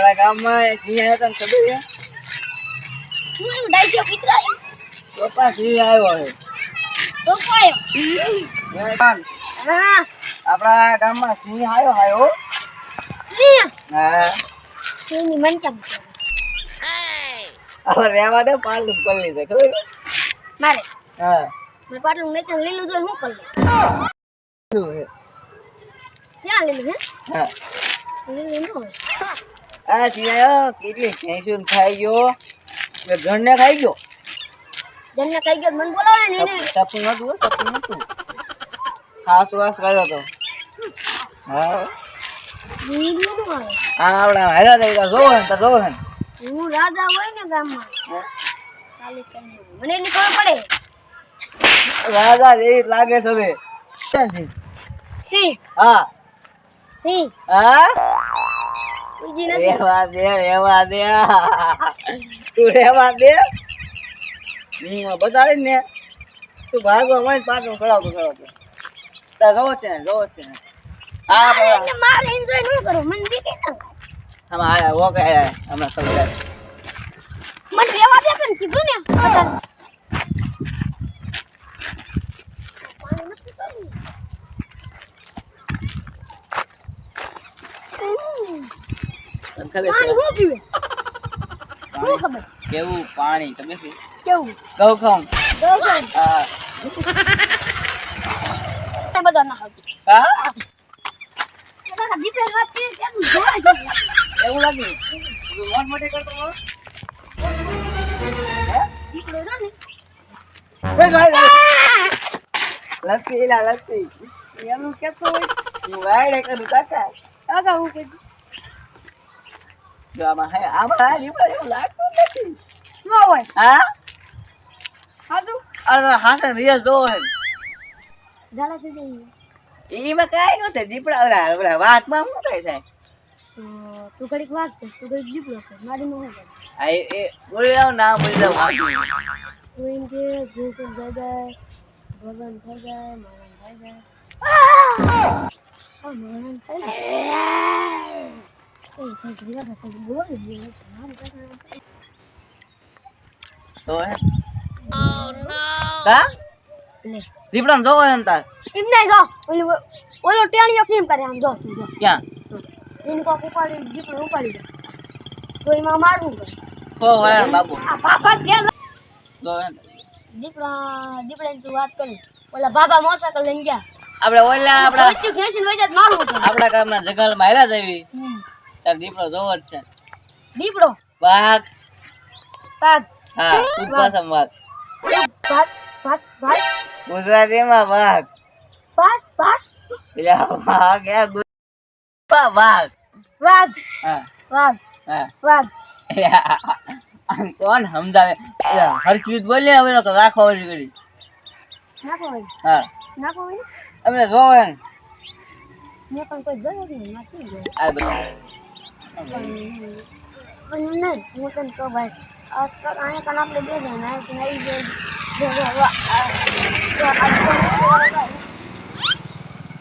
આપણા ગામમાં એક સિંહ આવ્યો તને ખબર છે? હું એવું ડાયજો કીધા ચોપા સિંહ આવ્યો છે. તો કોયો વેલકમ. હા આપણા ગામમાં સિંહ આવ્યો. સિંહ હા સિંહની મન કેમ હવે રહેવા દે પાલું પલ્લી છે ખબર છે? મારે હા મારે પાટલું નહીં લીલું જોઈ હું કરી શું છે? ક્યાં લીલું હે હા લીલું ન હોય આ સિંહ આવ્યો કેટલી ભેંસું ખાઈ ગયો ઘરને ખાઈ ગયો. જન્ને કઈ ગયો મને બોલાવે ને એને સપનું નતું ખાસ વાસ કર્યો તો. હા લીલું ન આવે આવડા હેરા દઈ જોવો ને હું રાજા હોય ને ગામમાં ચાલી કરી મને એની ખબર પડે રાજા જેવી લાગે છે હવે. સિંહ હા સિંહ હા ઉજી નથી રેવા દે તું રેવા દે. બતાડી ને તું ભાગવા માં પાછું ખડાવતો તાર જોવો છે ને આ એટલે મારે એન્જોય ન કરો મને બીકે ના લાગે આમાં આયા ઓકે અમે સમજાય મને રેવા દે પણ કીધું ને બતાડ પાણી નથી પીવું. તને ખબર પાણી છે હું પીવે શું ખબર કેવું પાણી તમે શું કેવું ગૌ ખાઉં દોગન હા તે બધા ના આવતી હા બધા દીપે વાત કે કેમ જોવા જો એવું લાગે તું મોટ મોટી કરતો હો? હે દીપડો રહ્યો ને એ ગાય લસ્સી એનું કેતો હોય હું વાયડે કરું કાકા કાકા હું કીધું જો આમાં દીપડા એવું લાગતું નથી. ન હોય હા હાતું અરે હાથે રિયલ જો હે ઝાલા થઈ જાય એમાં કાઈ નહોતું દીપડા ઓલા વાતમાં શું કાઈ થાય તું ઘડીક વાત કર તું ઘડીક દીપડો કર મારી માં હું આ એ બોલી જાવ ના બોલી જાવ તું એમ કે ભેંસો થઈ જાય ભગવાન થઈ જાય મારણ થઈ જાય મારણ થઈ જાય બોલ તો હે કા લે દીપડા જોવો હે ને તાર એમ નહીં જો ઓલો ટેણીયો કેમ કરે આમ જો જો ક્યાં એને કોક ઉપાડી દીપડો ઉપાડી દે તો એમાં મારવું પડે ખો વળાણ બાબુ આ બાપા ધ્યાન જો હે ને દીપડાની તું વાત કરી ઓલા બાબા મોટરસાઇકલ લઈને ગયા આપણે ઓલા આપડા કોઈ ઘેસીને વઈ જાય તો મારવું પડે આપડા ગામના જંગલમાં હેરા દેવી તાર દીપડો જોવો જ છે દીપડો વાઘ પાગ હા તું પાસમ વાઘ ભાત ભાત ભાત ગુજરાતીમાં વાઘ પાસ પાસ એટલે વાઘ એ વાઘ વાઘ હા વાઘ હા વાઘ આમ કોણ સમજાવે હરખી રીત બોલે હવે તો રાખો ઓલી કરી નાખો હોય હા નાખો હોય અમે જોવે ને મેં પણ કોઈ જોયું નહીં નથી જોયું આ બધા પણ નહીં હું તને કહું ભાઈ અહીંયા કાન આપણે બે જણ અહીંયા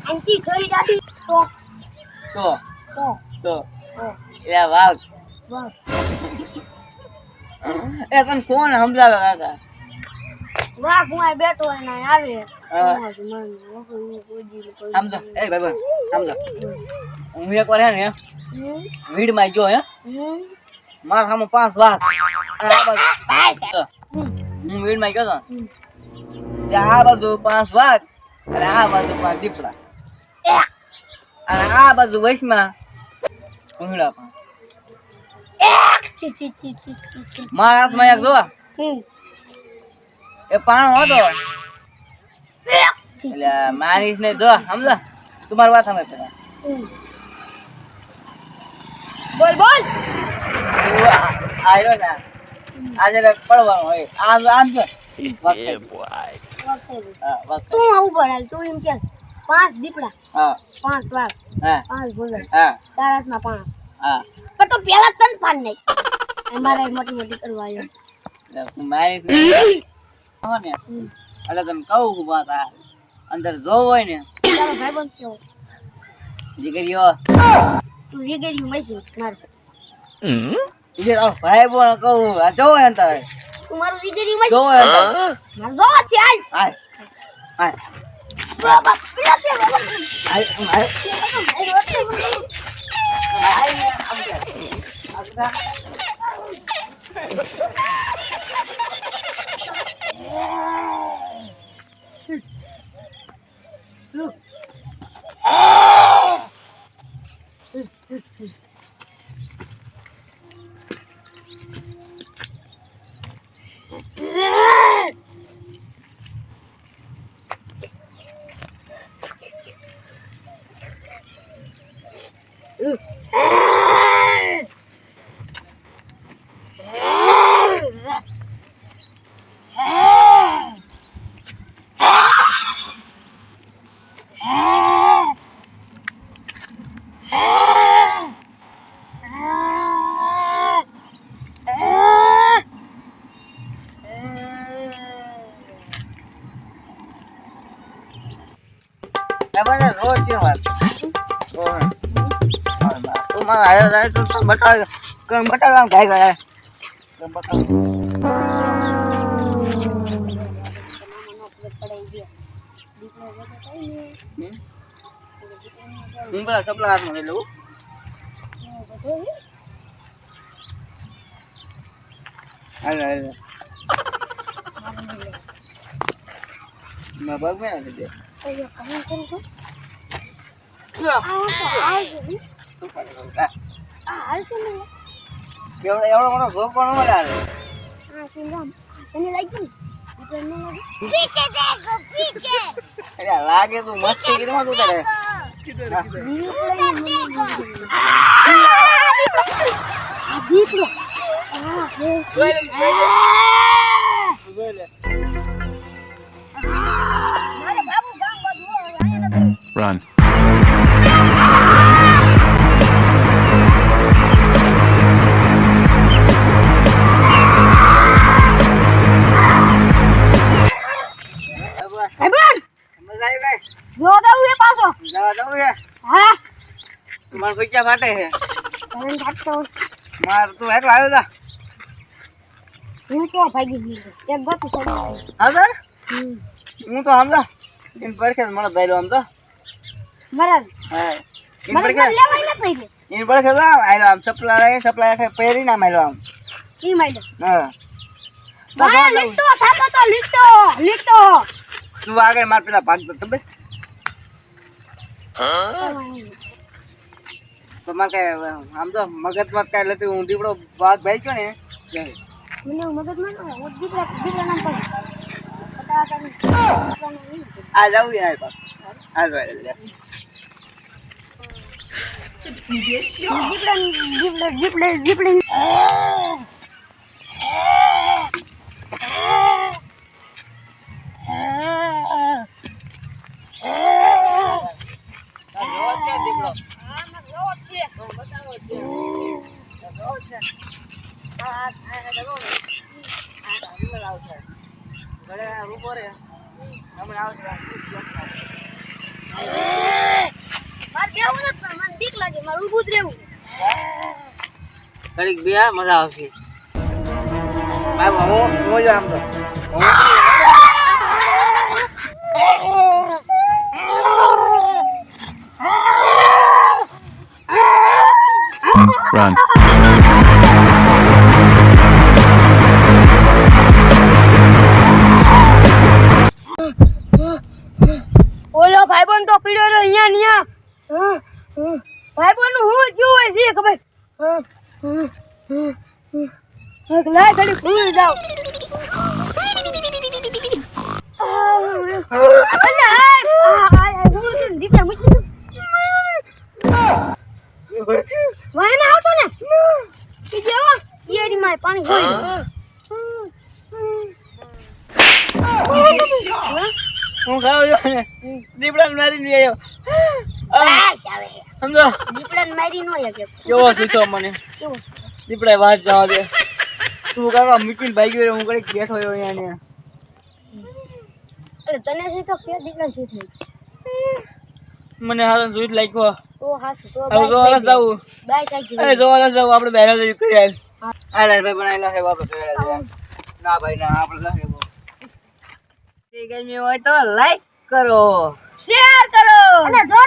આંટી ઘરી દાદી તો તો તો તો તો એ વાઘ બસ એ તને કોણ સમજાવે કાકા વાઘ હું અહીં બેઠો હોય ને આવે હા. સમજો એ ભાઈ સમજો હું એક વાર હે ને વીડ માં ગયો હે મારા સામે 5 વાઘ અને આ બાજુ હું વીડ માં ગયો તો ને આ બાજુ 5 વાઘ અને આ બાજુ 5 દીપડા અને આ બાજુ વૈશમાં ભૂંગળા પણ મારા હાથમાં એક જો એ પાણો હતો એટલે મારીશ ને જો સમજો તમારી વાત સમજ પેલા બોલ બોલ આવ્યો ને આજે પડવાનું હોય આમ આમ જો તું ઉભો હાલ તું એમ કે 5 દીપડા હા 5 વાઘ હા 5 ભૂંગળા હા તારા હાથમાં 5 હા પણ તો પેલા તન પાડ નહીં અમારે મોટી મોટી કરવા આવ્યો મારીશ ને એટલે તમે કહું વાત આ અંદર જોવું હોય ને તારો ભાઈબંધ કેવો જીગરીઓ તું જીગેરી મૈસી માર ઈ જે તારો ભાઈ બોલ કહું આ જોવો હે તારે તું મારું રીજેરી માં જોવો હે તારે માર જો છે આય હાય હાય બાબા પેલા તે બાબા હાય હાય મને રોજ છે વાત તું મારા આયો જાય તો બટાળ બટાળ ગાય ગાય બટાળ હું પેલા સપલા હાથમાં લઉં હાલ હાલ મેં બગ મેં આવી દે અయ్యో કમેન્ટ કરો છો શું આ તો આવજો ને શું કરે આ હાલ છે ને એવડો મોટો ભોગ પણ મળે આ સિંગમ તને લાગ્યું તને લાગ્યું પીછે દેખો પીછે અરે લાગે તું મસ્તી કરી માં તું તારે દીકરો Run. જો દઉં એ પાછો જવા દઉં છે હા તમારે પૈસા ફાટે છે તને કાટતો માર તું એટલો આવ્યો તા હું તો ભાગી ગયો એક ગતું ચડી હા સર હમ હું તો સમજો ઇન પડખે મને ભાઈલો આમ તો બરાબર હા ઇન મને પડખે લેવાય નથી રે ઇન પડખે તો આયલો આમ સપલા હેઠે પહેરી ના માયલો આમ ઈ માઈલો હા વાહ લીટો થાતો તો લીટો તું આગળ માર પેલા ભાગ તો બે તો માર કે આમ તો મગજમાં કઈ લેતી હું દીવડો ભાગ ભાઈ ગયો ને મને મગજ માં ના હું દીકરા નામ પર આ જાવ યાર પાસ આ જો જીપડે ઘડીક બે મજા આવશે હું આમ તો Run. ઓલો ભાઈબંધ તો પીડ્યો રહ્યો અહીંયા ભાઈબંધ નું હું જોવે છે ખબર લાય ઘડી ભૂલ જાવ વાયના આવતો ને ઈ જેવો ઈડી માં પાણી હોય હું ખાવ જો ને દીપડા મારીને આવ્યો સમજો દીપડા મારી નો કે કેવો સીધો મને કેવો દીપડા વાત જવા દે તું કાકા મીટિંગ ભાઈ ગયો હું ઘડીક બેઠો રહ્યો અહીંયા એટલે તને છે તો કે દીકરા છે મને હાલ જોઈ લાગ્યો તો હાસુ તો હવે જો હાલ જાવું બાય સાઈડ એ જો હાલ જાવું આપણે બહેરા જઈ કરી આવ આ લાલ ભાઈ બનાવેલા છે આપણે ના ભાઈ ના આપણે લાગે ઠીક ગમ્યું હોય તો લાઈક કરો શેર કરો અને જો